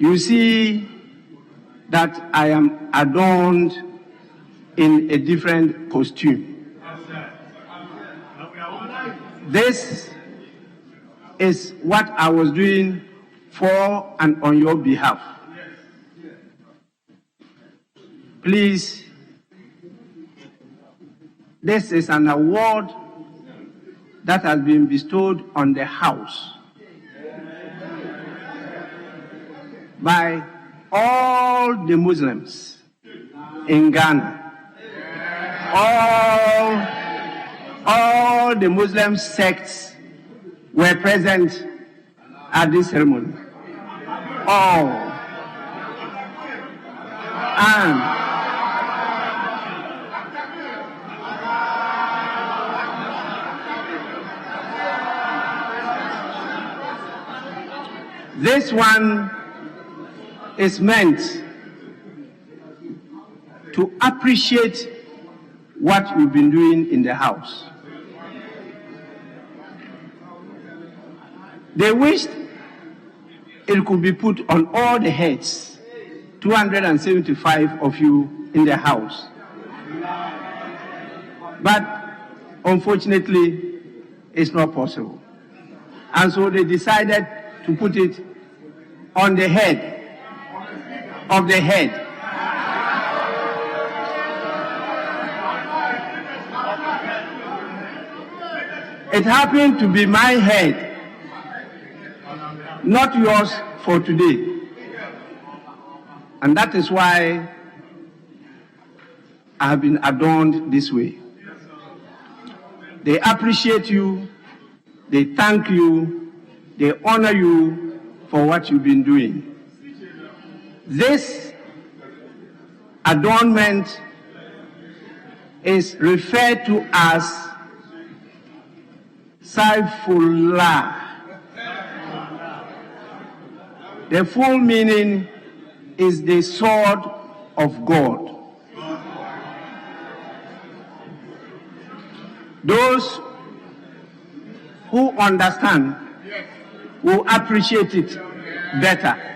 You see that I am adorned in a different costume. This is what I was doing for and on your behalf. Please, this is an award that has been bestowed on the House by all the Muslims in Ghana. All the Muslim sects were present at this ceremony. All. And this one is meant to appreciate what you've been doing in the House. They wished it could be put on all the heads, 275 of you in the House. But unfortunately, it's not possible. And so they decided to put it on the head of the head. It happened to be my head, not yours for today. And that is why I have been adorned this way. They appreciate you, they thank you, they honor you for what you've been doing. This adornment is referred to as Sayfullah. The full meaning is the sword of God. Those who understand will appreciate it better.